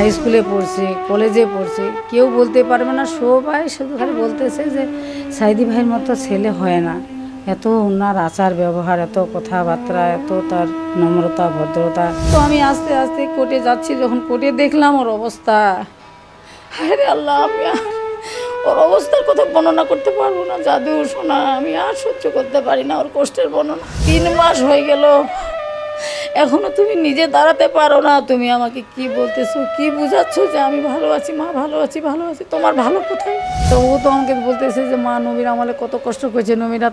High স্কুলে পড়ছে, কলেজে পড়ছে, কেউ বলতে পারবে না। সবাই শুধু খালি বলতেছে যে সাইদি ভাইয়ের মতো ছেলে হয় না। এত ওনার আচার ব্যবহার, এত কথাবার্তা, এত তার নম্রতা ভদ্রতা। তো আমি আস্তে আস্তে কোর্টে যাচ্ছি, যখন কোর্টে দেখলাম ওর অবস্থা, হায় রে আল্লাহ, আমি আর ওর অবস্থার কথা বর্ণনা করতে পারবো না। জাদু শোনা আমি আর সহ্য করতে পারি না ওর কষ্টের বর্ণনা। 3 মাস হয়ে গেল, এখনো তুমি নিজে দাঁড়াতে পারো না। তুমি আমাকে কি বলতেছো, কি বুঝাচ্ছ যে আমি ভালো আছি, মা ভালো আছি, ভালো আছি, তোমার ভালো কোথায়? তো ও তো আমাকে বলতেছে যে মা নবীর আমলে কত কষ্ট করেছে, নবীরা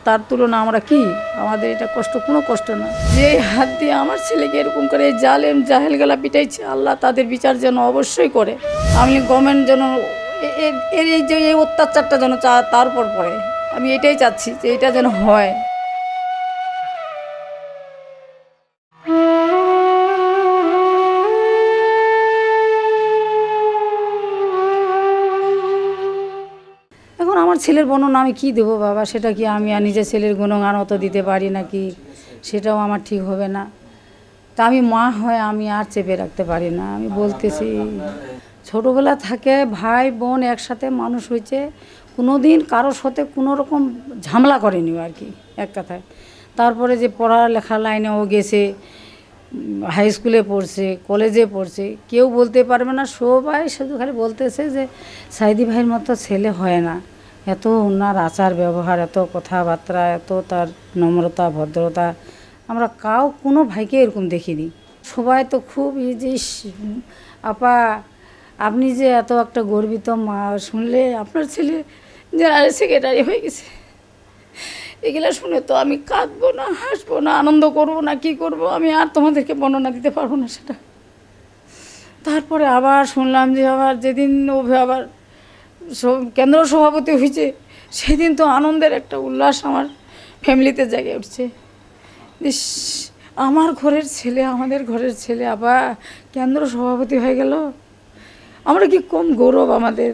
তার তুলনা আমরা কি, আমাদের এটা কষ্ট কোনো কষ্ট না। যে হাত দিয়ে আমার ছেলেকে এরকম করে এই জালেম জাহেল গেলা পিটাইছে, আল্লাহ তাদের বিচার যেন অবশ্যই করে। আমি গভর্নমেন্ট যেন এই যে এই অত্যাচারটা যেন তার উপর পড়ে, আমি এটাই চাচ্ছি যে এটা যেন হয়। এখন আমার ছেলের বর্ণনা আমি কী দেবো বাবা, সেটা কি আমি আর নিজের ছেলের গুণগান অত দিতে পারি নাকি, সেটাও আমার ঠিক হবে না। তা আমি মা হয়ে আমি আর চেপে রাখতে পারি না। আমি বলতেছি, ছোটোবেলা থেকে ভাই বোন একসাথে মানুষ হয়েছে, কোনো দিন কারোর সাথে কোনো রকম ঝামেলা করেনি আর কি, এক কথায়। তারপরে যে পড়ালেখা লাইনে ও গেছে, হাই স্কুলে পড়ছে, কলেজে পড়ছে, কেউ বলতে পারবে না। সবাই শুধু খালি বলতেছে যে সাইদি ভাইয়ের মতো ছেলে হয় না। এত ওনার আচার ব্যবহার, এত কথাবার্তা, এত তার নম্রতা ভদ্রতা, আমরা কোনো ভাইকে এরকম দেখিনি। সবাই তো খুব ইজিস আপা, আপনি যে এত একটা গর্বিত মা, শুনলে আপনার ছেলে জেনারেল সেক্রেটারি হয়ে গেছে, এগুলো শুনে তো আমি কাঁদবো না, হাসবো না, আনন্দ করবো না, কি করব, আমি আর তোমাদেরকে বর্ণনা দিতে পারবো না সেটা। তারপরে আবার শুনলাম যে আবার যেদিন ও আবার কেন্দ্র সভাপতি হয়েছে, সেদিন তো আনন্দের একটা উল্লাস আমার ফ্যামিলিতে জেগে উঠছে। ইস, আমার ঘরের ছেলে, আমাদের ঘরের ছেলে আবার কেন্দ্র সভাপতি হয়ে গেল, আমরা কি কম গৌরব আমাদের।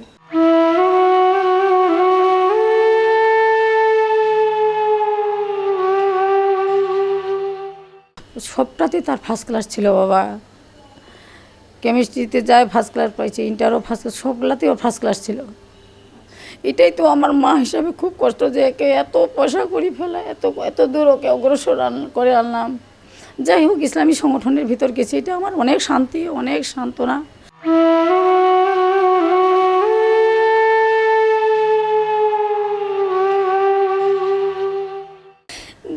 সবটাতে তার ফার্স্ট ক্লাস ছিল বাবা। কেমিস্ট্রিতে যায় ফার্স্ট ক্লাস পাইছে, ইন্টারও ফার্স্ট ক্লাস, সবগুলাতেই ওর ফার্স্ট ক্লাস ছিল। এটাই তো আমার মা হিসাবে খুব কষ্ট, যে একে এত পয়সা করি ফেলা, এত দূর ওকে অগ্রসর করে আনলাম। যাই হোক, ইসলামী সংগঠনের ভিতর গেছি, এটা আমার অনেক শান্তি, অনেক সান্ত্বনা।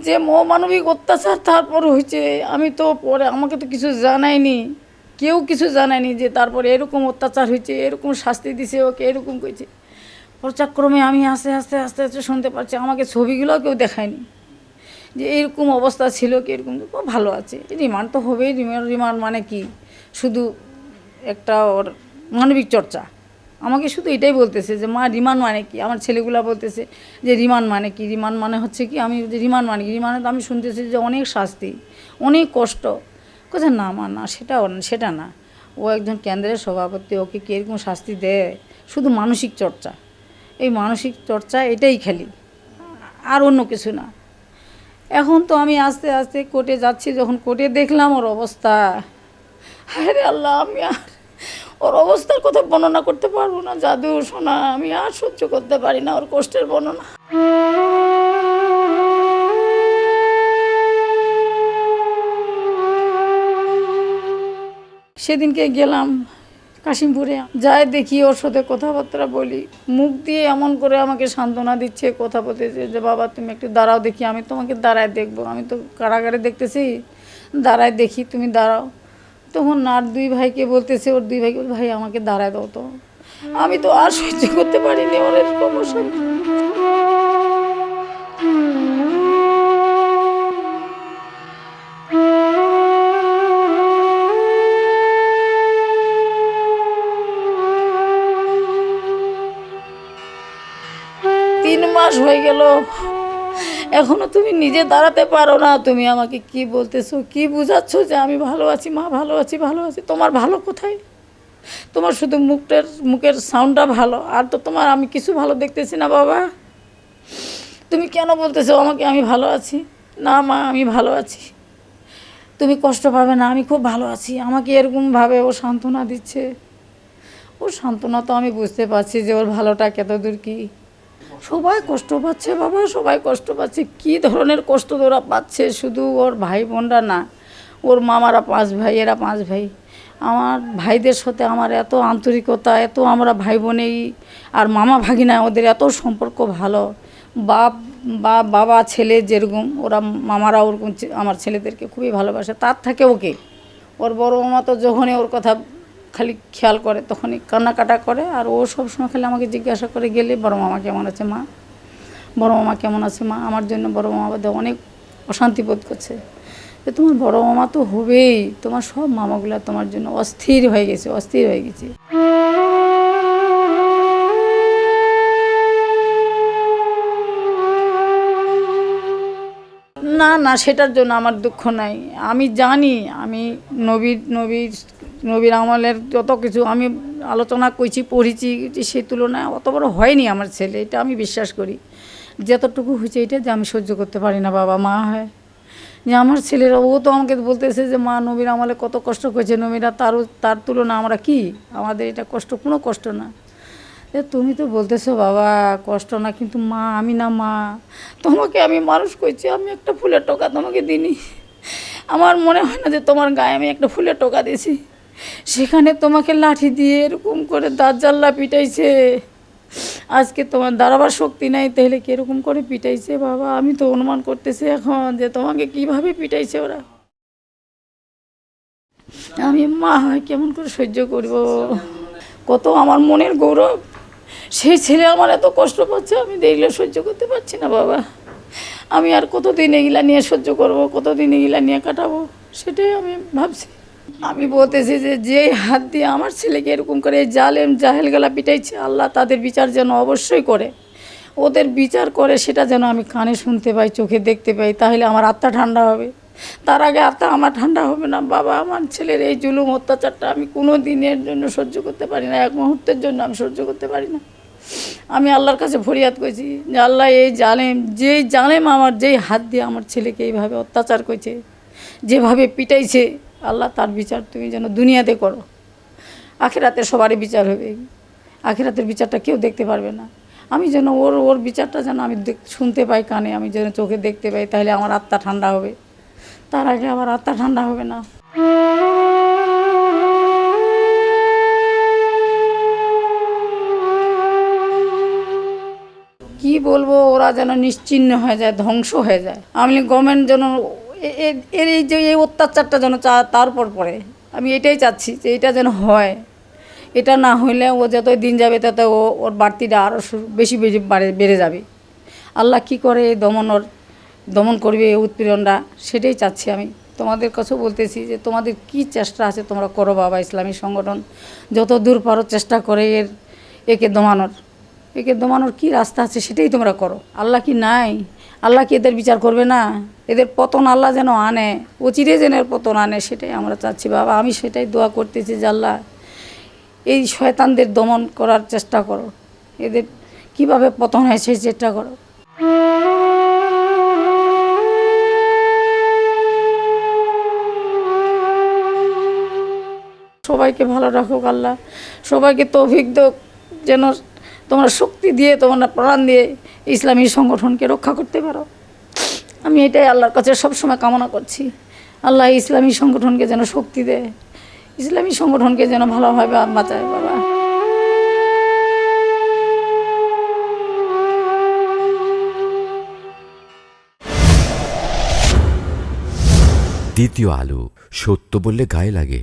যে মানবিক অত্যাচার তারপর হয়েছে, আমি তো পরে, আমাকে তো কিছু জানায়নি, কেউ কিছু জানায়নি যে তারপরে এরকম অত্যাচার হয়েছে, এরকম শাস্তি দিছে, ওকে এরকম করেছে। পর্যায়ক্রমে আমি আস্তে আস্তে আস্তে আস্তে শুনতে পারছি, আমাকে ছবিগুলোও কেউ দেখায়নি যে এরকম অবস্থা ছিল, কি এরকম ভালো আছে। রিমান্ড তো হবেই, রিমান্ড মানে কি, শুধু একটা ওর মানবিক চর্চা। আমাকে শুধু এটাই বলতেছে যে মা রিমান্ড মানে কি, আমার ছেলেগুলা বলতেছে যে রিমান্ড মানে কি, রিমান্ড মানে হচ্ছে কি, আমি রিমান্ড মানে কি, রিমান্ড আমি শুনতেছি যে অনেক শাস্তি, অনেক কষ্ট। কোথায় না মা, না সেটা না, ও একজন কেন্দ্রের সভাপতি, ওকে কি এরকম শাস্তি দেয়? শুধু মানসিক চর্চা, এই মানসিক চর্চা এটাই খালি, আর অন্য কিছু না। এখন তো আমি আস্তে আস্তে কোর্টে যাচ্ছি, যখন কোর্টে দেখলাম ওর অবস্থা, হায় রে আল্লাহ, আমি আর ওর অবস্থার কথা বর্ণনা করতে পারবো না। জাদু শোনা আমি আর সহ্য করতে পারি না ওর কষ্টের বর্ণনা। সেদিনকে গেলাম কাশিমপুরে, যাই দেখি ওর সাথে কথাবার্তা বলি, মুখ দিয়ে এমন করে আমাকে সান্ত্বনা দিচ্ছে, কথা বলতেছে যে বাবা তুমি একটু দাঁড়াও দেখি, আমি তোমাকে দাঁড়ায় দেখবো, আমি তো কারাগারে দেখতেছি, দাঁড়ায় দেখি, তুমি দাঁড়াও। তখন আর 2 ভাইকে বলতেছে, ওর 2 ভাইকে, ভাই আমাকে দাঁড়ায় দাও তো, আমি তো আর সহ্য করতে পারিনি ওর এরকম অবস্থা। 3 মাস হয়ে গেল, এখনো তুমি নিজে দাঁড়াতে পারো না। তুমি আমাকে কি বলতেছো, কি বুঝাচ্ছ যে আমি ভালো আছি, মা ভালো আছি, ভালো আছি, তোমার ভালো কোথায়? তোমার শুধু মুখের সাউন্ডটা ভালো, আর তো তোমার আমি কিছু ভালো দেখতেছি না বাবা। তুমি কেন বলতেছো আমাকে আমি ভালো আছি? না মা, আমি ভালো আছি। তুমি কষ্ট পাবে না, আমি খুব ভালো আছি। আমাকে এরকমভাবে ও সান্ত্বনা দিচ্ছে। ওর সান্ত্বনা তো আমি বুঝতে পারছি যে ওর ভালোটা কতদূর কী। সবাই কষ্ট পাচ্ছে বাবা, সবাই কষ্ট পাচ্ছে। কী ধরনের কষ্ট ওরা পাচ্ছে, শুধু ওর ভাই বোনরা না, ওর মামারা 5 ভাই, এরা 5 ভাই। আমার ভাইদের সাথে আমার এত আন্তরিকতা, এত আমরা ভাই বোনেই, আর মামা ভাগিনা ওদের এত সম্পর্ক ভালো। বাবা ছেলে যেরকম, ওরা মামারা ওরকম আমার ছেলেদেরকে খুবই ভালোবাসে। তার থেকে ওকে, ওর বড় মামা তো যখনই ওর কথা খালি খেয়াল করে তখনই কান্নাকাটা করে। আর ও সবসময় খালি আমাকে জিজ্ঞাসা করে গেলে, বড় মামা কেমন আছে মা, বড় মামা কেমন আছে মা। আমার জন্য বড় মামা বোধ অনেক অশান্তি বোধ করছে যে তোমার বড় মামা তো হবেই, তোমার সব মামাগুলো তোমার জন্য অস্থির হয়ে গেছে, অস্থির হয়ে গেছে। না না, সেটার জন্য আমার দুঃখ নাই। আমি জানি, আমি নবীর আমলের যত কিছু আমি আলোচনা করছি, পড়েছি, সেই তুলনায় অত বড় হয়নি আমার ছেলে, এটা আমি বিশ্বাস করি। যতটুকু হয়েছে এটা যে আমি সহ্য করতে পারি না বাবা, মা হয় যে আমার ছেলেরা, ও তো আমাকে বলতেছে যে মা নবীর আমলে কত কষ্ট করেছে নবীরা, তার তুলনা আমরা কি, আমাদের এটা কষ্ট, কোনো কষ্ট না। তুমি তো বলতেছো বাবা কষ্ট না, কিন্তু মা আমি না, মা তোমাকে আমি মানুষ করছি, আমি একটা ফুলের টোকা তোমাকে দিইনি। আমার মনে হয় না যে তোমার গায়ে আমি একটা ফুলের টোকা দিয়েছি, সেখানে তোমাকে লাঠি দিয়ে এরকম করে দাঁত জাল্লা পিটাইছে। আজকে তোমার দাঁড়াবার শক্তি নাই, তাহলে কীরকম করে পিটাইছে বাবা। আমি তো অনুমান করতেছি এখন যে তোমাকে কিভাবে পিটাইছে ওরা। আমি মা হয় কেমন করে সহ্য করব। কত আমার মনের গৌরব, সেই ছেলে আমার এত কষ্ট পাচ্ছে, আমি দেখলে সহ্য করতে পারছি না বাবা। আমি আর কতদিন এগুলা নিয়ে সহ্য করব, কতদিন এগুলা নিয়ে কাটাবো, সেটাই আমি ভাবছি। আমি বলতেছি যে যেই হাত দিয়ে আমার ছেলেকে এরকম করে এই জাহেল গেলা পিটাইছে, আল্লাহ তাদের বিচার যেন অবশ্যই করে, ওদের বিচার করে, সেটা যেন আমি কানে শুনতে পাই, চোখে দেখতে পাই, তাহলে আমার আত্মা ঠান্ডা হবে। তার আগে আত্মা আমার ঠান্ডা হবে না বাবা। আমার ছেলের এই জুলুম অত্যাচারটা আমি কোনো দিনের জন্য সহ্য করতে পারি না, এক মুহূর্তের জন্য আমি সহ্য করতে পারি না। আমি আল্লাহর কাছে ফরিয়াদ করেছি যে আল্লাহ এই জালেম আমার যেই হাত দিয়ে আমার ছেলেকে এইভাবে অত্যাচার করেছে, যেভাবে পিটাইছে, আল্লাহ তার বিচার তুমি যেন দুনিয়াতে করো। আখিরাতে সবারই বিচার হবে, আখিরাতের বিচারটা কেউ দেখতে পারবে না। আমি যেন ওর বিচারটা যেন আমি শুনতে পাই কানে, আমি যেন চোখে দেখতে পাই, তাহলে আমার আত্মা ঠান্ডা হবে। তার আগে আমার আত্মা ঠান্ডা হবে না। কি বলবো, ওরা যেন নিশ্চিহ্ন হয়ে যায়, ধ্বংস হয়ে যায়। আমি গভর্নমেন্ট যেন এর এই যে এই অত্যাচারটা যেন তার উপর পড়ে, আমি এটাই চাচ্ছি যে এটা যেন হয়। এটা না হইলে ও যত দিন যাবে তত ওর বাড়তিটা আরও বেশি বেড়ে যাবে। আল্লাহ কি করে এই দমন করবে এই উৎপীড়নটা, সেটাই চাচ্ছি। আমি তোমাদের কাছেও বলতেছি যে তোমাদের কি চেষ্টা আছে তোমরা করো বাবা। ইসলামী সংগঠন যত দূর পারো চেষ্টা করে একে দমানোর কি রাস্তা আছে সেটাই তোমরা করো। আল্লাহ কি নাই? আল্লাহ কি এদের বিচার করবে না? এদের পতন আল্লাহ যেন আনে, অচিরে যেন এর পতন আনে, সেটাই আমরা চাচ্ছি বাবা। আমি সেটাই দোয়া করতেছি যে আল্লাহ এই শয়তানদের দমন করার চেষ্টা করো, এদের কিভাবে পতন হয় সেই চেষ্টা করো। সবাইকে ভালো রাখুক আল্লাহ, সবাইকে তৌফিক দাও যেন তোমরা শক্তি দিয়ে, তোমরা প্রাণ দিয়ে ইসলামী সংগঠনকে রক্ষা করতে পারো। আমি এটাই আল্লাহর কাছে সবসময় কামনা করছি। আল্লাহ ইসলামী সংগঠনকে যেন শক্তি দেয়, ইসলামী সংগঠনকে যেন ভালোভাবে বাঁচায় বাবা। দ্বিতীয় আলো, সত্য বললে গায়ে লাগে।